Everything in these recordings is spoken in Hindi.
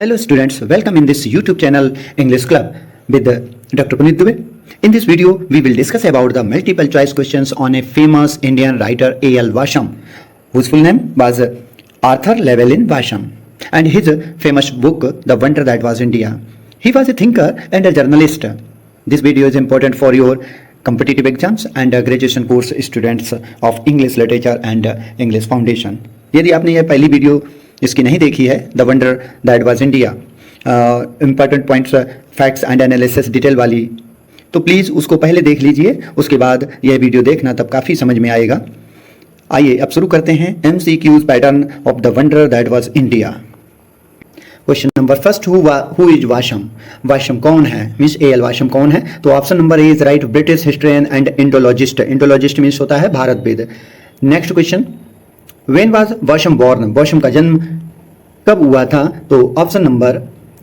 Hello students, welcome in this YouTube channel English Club with Dr. Puneet Dubey. In this video, we will discuss about the multiple choice questions on a famous Indian writer A.L. Vasham, whose full name was Arthur Llewellyn Vasham, and his famous book, The Wonder That Was India. He was a thinker and a journalist. This video is important for your competitive exams and graduation course students of English Literature and English Foundation. यदि आपने यह पहली वीडियो इसकी नहीं देखी है, the wonder that was India, important points, facts and analysis detail वाली, तो प्लीज़ उसको पहले देख लीजिए, उसके बाद यह वीडियो देखना, तब काफ़ी समझ में आएगा। आइए अब शुरू करते हैं MCQs pattern of the wonder that was India. Question number first, who is Basham? Basham कौन है, मीन्स A.L. वाशम कौन है? तो option number A is right, British historian and Indologist. Indologist means होता है भारतविद। Next question, When was Vasham born? Basham का जन्म कब हुआ था? तो option number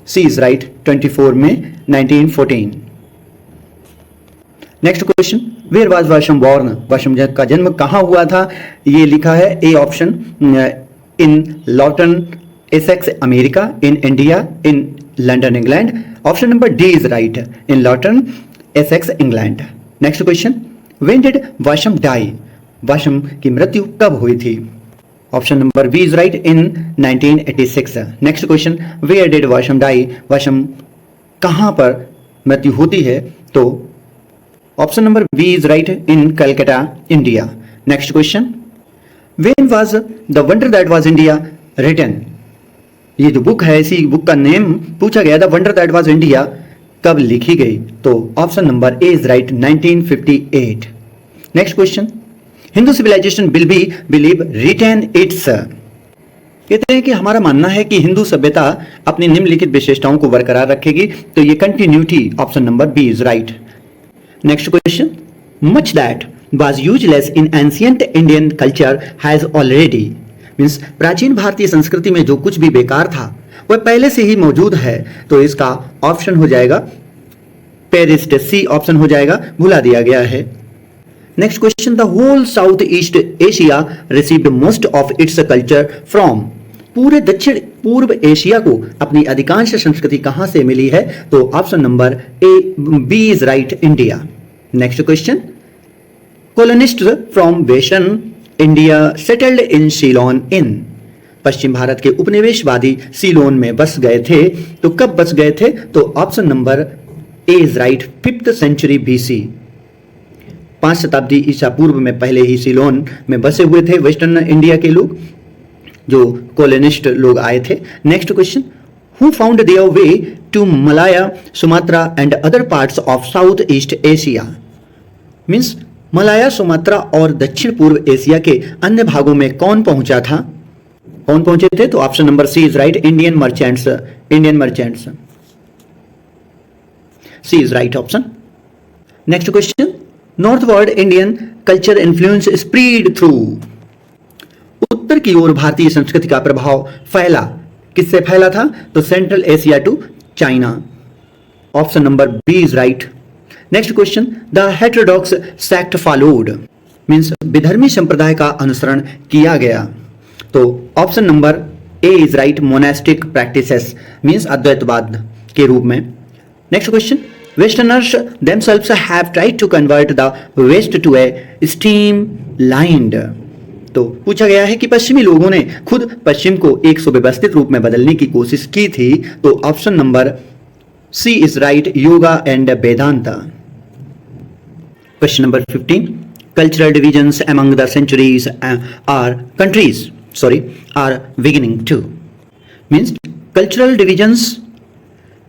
C is right, 24 में 1914। Next question, where was Basham born? Basham का जन्म कहाँ हुआ था? ये लिखा है A option, in Loughton Essex America, in India, in London England. Option number D is right, in Loughton Essex England. Next question, when did Basham die? Basham की मृत्यु कब हुई थी? Option number B is right, in 1986। Next question, where did Basham die? Basham कहां पर मृत्यु होती है? तो option number B is right, in Calcutta, India. Next question, when was the wonder that was India written? ये जो बुक है, इसी बुक का नेम पूछा गया, the wonder that was India कब लिखी गई? तो option number A is right, 1958। Next question, Hindu civilisation will be believe written it's. कहते हैं कि हमारा मानना है कि हिंदू सभ्यता अपनी निम्नलिखित विशेषताओं को बरकरार रखेगी, तो ये continuity, option number B is right. Next question, much that was useless in ancient Indian culture has already, means प्राचीन भारतीय संस्कृति में जो कुछ भी बेकार था वह पहले से ही मौजूद है, तो इसका ऑप्शन हो जाएगा पेरिस्ट, सी ऑप्शन हो जाएगा, भुला दिया गया है। Next question, the whole South east Asia received most of its culture from. पूरे दक्षिण पूर्व एशिया को अपनी अधिकांश संस्कृति कहां से मिली है? तो option number A B is right, India. Next question, colonists from western India settled in Ceylon in. पश्चिम भारत के उपनिवेशवादी सीलोन में बस गए थे, तो कब बस गए थे? तो option number A is right, 5th century BC। 5 शताब्दी ईसा पूर्व में पहले ही सीलोन में बसे हुए थे वेस्टर्न इंडिया के लोग, जो कॉलोनिस्ट लोग आए थे। Next question, who found their way to Malaya, Sumatra and other parts of south east Asia? Means Malaya, Sumatra और दक्षिण पूर्व एशिया के अन्य भागों में कौन पहुंचा था? कौन पहुंचे थे? तो option number C is right, Indian merchants. Indian merchants, C is right option. Next question, northward Indian culture influence spread through. उत्तर की ओर भारतीय संस्कृति का प्रभाव फैला, किससे फैला था? तो central Asia to China. Option number B is right. Next question, the heterodox sect followed, means विधर्मी संप्रदाय का अनुसरण किया गया, तो option number A is right, monastic practices, means अद्वैतवाद के रूप में। Next question, Westerners themselves have tried to convert the West to a streamlined। तो पूछा गया है कि पश्चिमी लोगों ने खुद पश्चिम को एक सुव्यवस्थित रूप में बदलने की कोशिश की थी, तो option number C is right, yoga and Vedanta. Question number 15, cultural divisions among the centuries are beginning to, means cultural divisions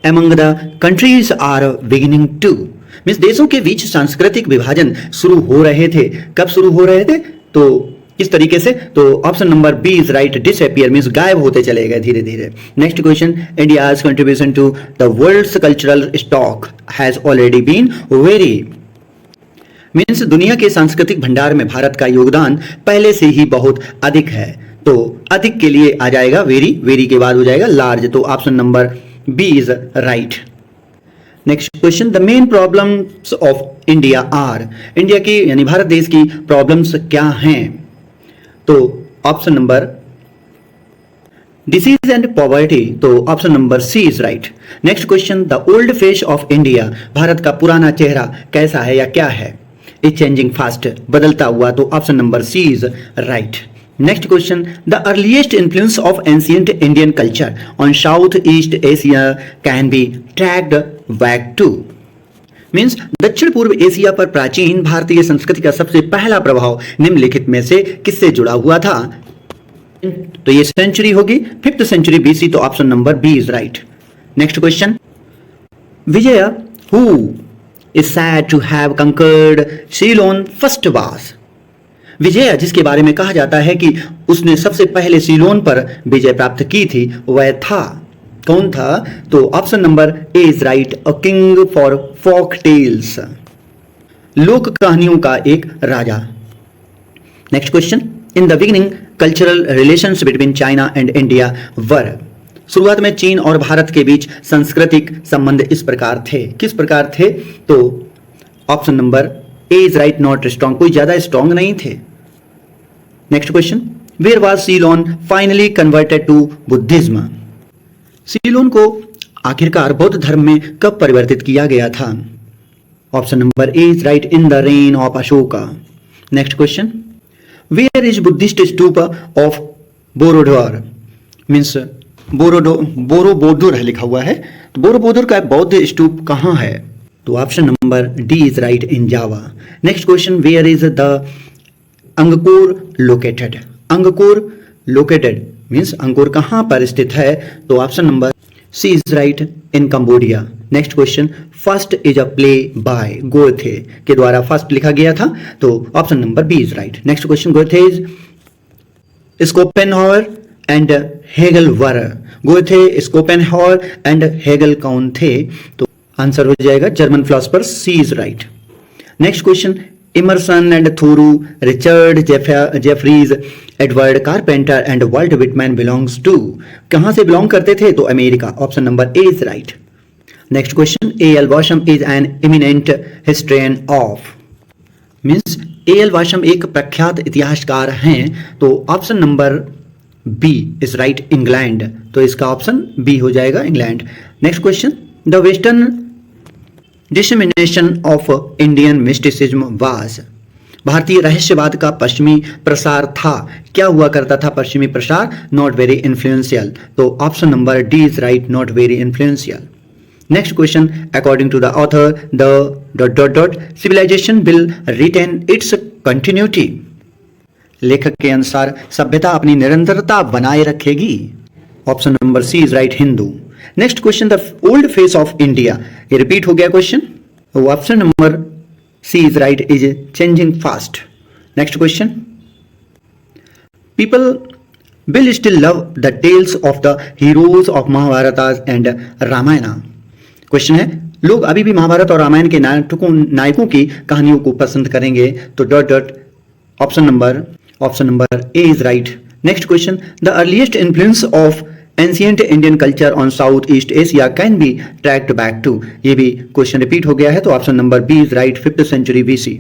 among the countries are beginning to, means देशों के बीच सांस्कृतिक विभाजन शुरू हो रहे थे। कब शुरू हो रहे थे? तो किस तरीके से? तो option number B is right, disappear, means गायब होते चले गए धीरे धीरे। Next question, India's contribution to the world's cultural stock has already been very, means दुनिया के सांस्कृतिक भंडार में भारत का योगदान पहले से ही बहुत अधिक है, तो अधिक के लिए आ जाएगा वेरी, वेरी के बाद हो जाएगा लार्ज, तो option number B is right. Next question, the main problems of India are. India की यानी भारत देश की प्रॉब्लम्स क्या हैं? तो option number disease and poverty, तो option number C is right. Next question, the old face of India, भारत का पुराना चेहरा कैसा है या क्या है? इज चेंजिंग फास्ट, बदलता हुआ, तो option number C is right. Next question, the earliest influence of ancient Indian culture on South east Asia can be tracked back to, means दक्षिण पूर्व एशिया पर प्राचीन भारतीय संस्कृति का सबसे पहला प्रभाव निम्नलिखित में से किससे जुड़ा हुआ था? तो ये सेंचुरी होगी 5th सेंचुरी बीसी, तो option number B is right. Next question, Vijay who is said to have conquered Ceylon first was, Vijay जिसके बारे में कहा जाता है कि उसने सबसे पहले सीलोन पर विजय प्राप्त की थी, वह था, कौन था? तो option number A is right, a king for folk tales, लोक कहानियों का एक राजा। Next question, in the beginning cultural relations between China and India were, शुरुआत में चीन और भारत के बीच सांस्कृतिक संबंध इस प्रकार थे, किस प्रकार थे? तो option number A is right, not strong, कोई ज्यादा स्ट्रॉन्ग नहीं थे। Next question, where was Ceylon finally converted to Buddhism, Ceylon को आखिरकार बौद्ध धर्म में कब परिवर्तित किया गया था? Option number A is right, in the reign of Ashoka. Next question, where is Buddhist stupa of Borobudur, means Borobudur है लिखा हुआ है, तो बोरोबोदुर का बौद्ध स्तूप कहाँ है? तो option number D is right, in Java. Next question, where is the Angkor located, Angkor located means Angkor कहाँ पर स्थित है? तो option number C is right, in Cambodia. Next question, first is a play by Goethe के द्वारा फर्स्ट लिखा गया था, तो option number B is right. Next question, Goethe is Schopenhauer and Hegel were, Goethe, Schopenhauer and Hegel कौन थे? तो आंसर हो जाएगा German philosopher, C is right. Next question, Emerson and Thoreau, Richard Jefferies, Edward Carpenter and world Whitman belongs to, कहां से बिलोंग करते थे? तो America, option number A is right. Next question, A L Basham is an eminent historian of, means A L Basham एक प्रख्यात इतिहासकार हैं, तो option number B is right, England, तो इसका ऑप्शन बी हो जाएगा, England. Next question, the western dissemination of Indian mysticism was, भारतीय रहस्यवाद का पश्चिमी प्रसार था, क्या हुआ करता था पश्चिमी प्रसार? नॉट वेरी इन्फ्लुएंशियल, तो option number D is right, not very influential. Next question, according to the author the ... civilization will retain its continuity, लेखक के अनुसार सभ्यता अपनी निरंतरता बनाए रखेगी, option number C is right, Hindu. Next question, the old face of India, ये रिपीट हो गया question, option number C is right, is changing fast. Next question, people will still love the tales of the heroes of Mahabharata and Ramayana, question है, लोग अभी भी महाभारत और रामायण के नायकों की कहानियों को पसंद करेंगे, तो ... option number A is right. Next question, the earliest influence of ancient Indian culture on South east Asia can be tracked back to, ये भी क्वेश्चन रिपीट हो गया है, तो option number B is right, 5th century BC.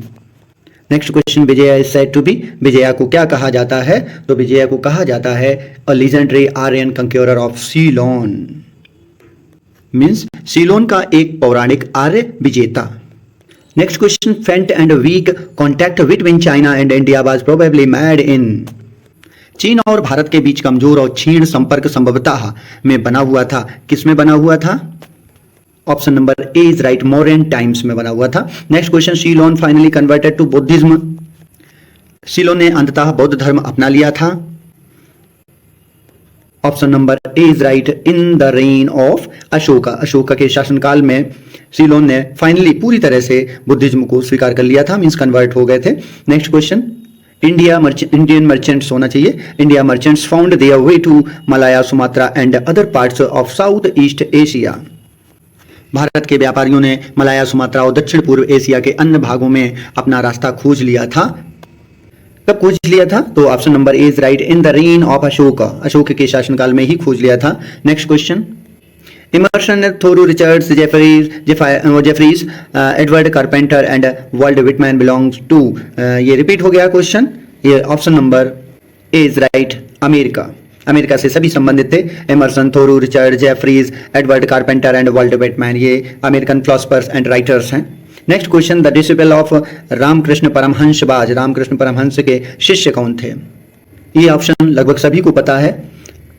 Next question, Vijaya is said to be, Vijaya को क्या कहा जाता है? तो विजया को कहा जाता है a legendary Aryan conqueror of Ceylon, means Ceylon का एक पौराणिक आर्य विजेता। Next question, faint and weak contact between China and India was probably made in, चीन और भारत के बीच कमजोर और क्षीण संपर्क संभवतः में बना हुआ था, किस में बना हुआ था? Option number A is right, Mauryan times में बना हुआ था। Next question, Ceylon finally converted to Buddhism, Ceylon ने अंततः बौद्ध धर्म अपना लिया था, option number A is right, in the reign of Ashoka, Ashoka के शासनकाल में सीलोन ने फाइनली पूरी तरह से बुद्धिज्म को स्वीकार कर लिया था, मींस कन्वर्ट हो गए थे। नेक्स्ट क्वेश्चन, इंडियन मर्चेंट्स होना चाहिए, India merchants found their way to Malaya, Sumatra and other parts of south east Asia, Bharat के व्यापारियों ने मलाया, सुमात्रा और दक्षिण पूर्व एशिया के अन्य भागों में अपना रास्ता खोज लिया था, कब खोज लिया था? तो option number A is right, in the reign of Ashok, Ashok के शासनकाल में ही खोज लिया था। Next question, Emerson, Thoreau, Richards, Jefferies, Edward Carpenter and world Whitman belongs to, ये रिपीट हो गया क्वेश्चन, ये option number A is right, America, America से सभी संबंधित थे। Emerson, Thoreau, Richard, Jefferies, Edward Carpenter and Walter Whitman, ये अमेरिकन फिलोसफर्स एंड राइटर्स हैं। Next question, the disciple of Ramakrishna Paramhans बाज, रामकृष्ण परमहंस के शिष्य कौन थे? ये ऑप्शन लगभग सभी को पता है,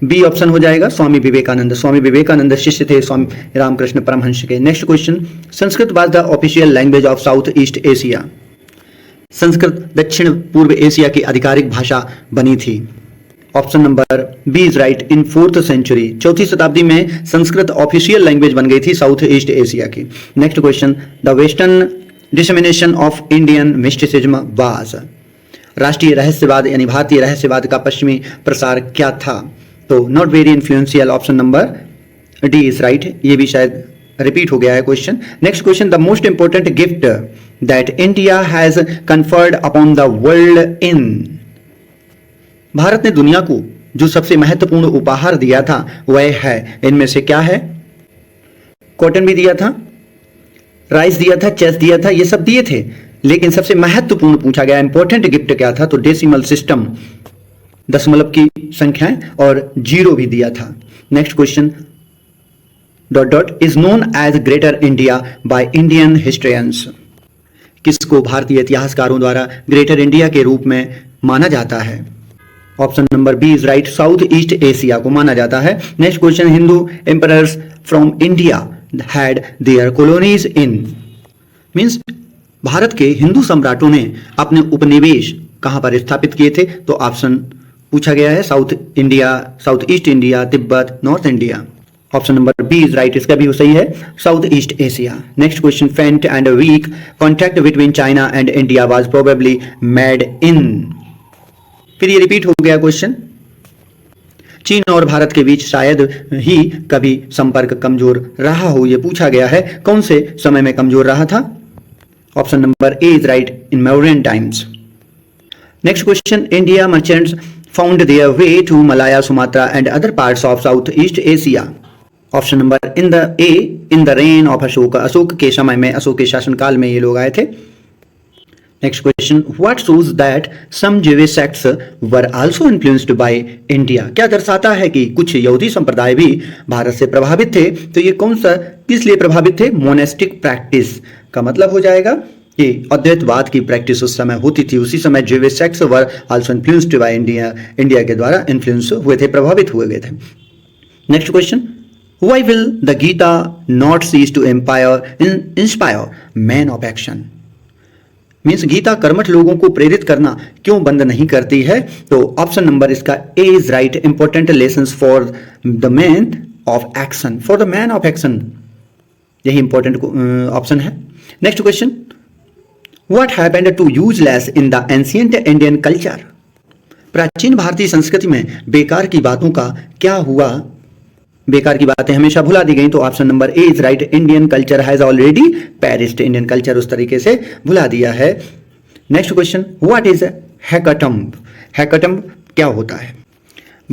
बी ऑप्शन हो जाएगा, स्वामी विवेकानंद। स्वामी विवेकानंद शिष्य थे स्वामी रामकृष्ण परमहंस के। Next question, Sanskrit was the official language of south east Asia, Sanskrit दक्षिण पूर्व एशिया की आधिकारिक भाषा बनी थी। Option number B is right, in 4th century, 4वीं शताब्दी में संस्कृत ऑफिशियल लैंग्वेज बन गई थी साउथ ईस्ट एशिया की। Next question, the western dissemination of Indian mysticism was, राष्ट्रीय रहस्यवाद यानी भारतीय रहस्यवाद का पश्चिमी प्रसार क्या था? तो not very influential, option number D is right, ये भी शायद रिपीट हो गया है question. Next question, the most important gift that India has conferred upon the world in, Bharat ने दुनिया को जो सबसे महत्वपूर्ण उपहार दिया था वह है, इनमें से क्या है? कॉटन भी दिया था, राइस दिया था, चेस दिया था, ये सब दिए थे, लेकिन सबसे महत्वपूर्ण पूछा गया इंपॉर्टेंट गिफ्ट क्या था? तो डेसिमल सिस्टम, दशमलव की संख्याएं, और जीरो भी दिया था। Next question, dot dot is known as greater India by Indian historians, किसको भारतीय इतिहासकारों द्वारा ग्रेटर इंडिया के रूप में माना जाता है? Option number B is right, South east Asia को माना जाता है। Next question, Hindu emperors from India had their colonies in, means Bharat के हिंदू सम्राटों ने अपने उपनिवेश कहां पर स्थापित किए थे? तो ऑप्शन पूछा गया है south India, south east India, Tibet, north India. Option number B is right, इसका भी सही है, south east Asia. Next question, faint and weak contact between China and India was probably made in, फिर ये रिपीट हो गया क्वेश्चन, चीन और भारत के बीच शायद ही कभी संपर्क कमजोर रहा हो, ये पूछा गया है, कौन से समय में कमजोर रहा था? Option number A is right, in Mauryan times. Next question, India merchants found their way to Malaya, Sumatra and other parts of south east Asia. Option number in the A, in the reign of Ashok, Ashok के समय में, अशोक के शासनकाल में ये लोग आए थे। Next question, what shows that some Jewish sects were also influenced by India, क्या दर्शाता है कि कुछ यहूदी संप्रदाय भी भारत से प्रभावित थे? तो ये कौन सा, किस लिए प्रभावित थे? मोनेस्टिक प्रैक्टिस का मतलब हो जाएगा कि अद्वैतवाद की प्रैक्टिस उस समय होती थी, उसी समय Jewish sects were also influenced by India, India के द्वारा इन्फ्लुएंस हुए थे, प्रभावित हुए गए थे। Next question, why will the Gita not cease to inspire man of action, means Gita कर्मठ लोगों को प्रेरित करना क्यों बंद नहीं करती है? तो ऑप्शन नंबर इसका A is right, important lessons for the man of action, for the man of action, यही इंपॉर्टेंट ऑप्शन है। Next question, what happened to useless in the ancient Indian culture, प्राचीन भारतीय संस्कृति में बेकार की बातों का क्या हुआ? बेकार की बातें हमेशा भुला दी गई, तो option number A is right, Indian culture has already perished, Indian culture उस तरीके से भुला दिया है। नेक्स्ट क्वेश्चन, व्हाट इज हेकाटम्ब, हेकाटम्ब क्या होता है?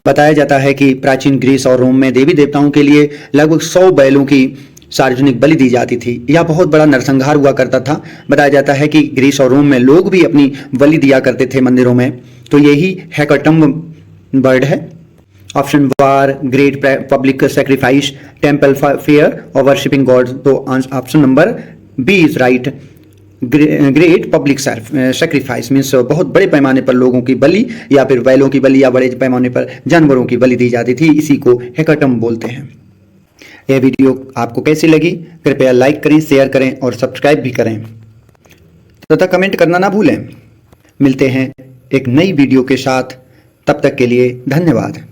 बताया जाता है कि प्राचीन ग्रीस और रोम में देवी देवताओं के लिए लगभग 100 बैलों की सार्वजनिक बलि दी जाती थी, या बहुत बड़ा नरसंहार हुआ करता था। बताया जाता है कि ग्रीस और रोम में लोग भी अपनी बलि दिया करते थे मंदिरों में, तो यही हेकाटम्ब वर्ड है। ऑप्शन वार, great public sacrifice, temple fair और वर्शिपिंग गॉड, तो option number B is right, great public sacrifice means बहुत बड़े पैमाने पर लोगों की बलि, या फिर बैलों की बलि, या बड़े पैमाने पर जानवरों की बलि दी जाती थी, इसी को हेकाटम्ब बोलते हैं। यह वीडियो आपको कैसी लगी? कृपया लाइक करें, शेयर करें और सब्सक्राइब भी करें तथा कमेंट करना ना भूलें। मिलते हैं एक नई वीडियो के साथ, तब तक के लिए धन्यवाद।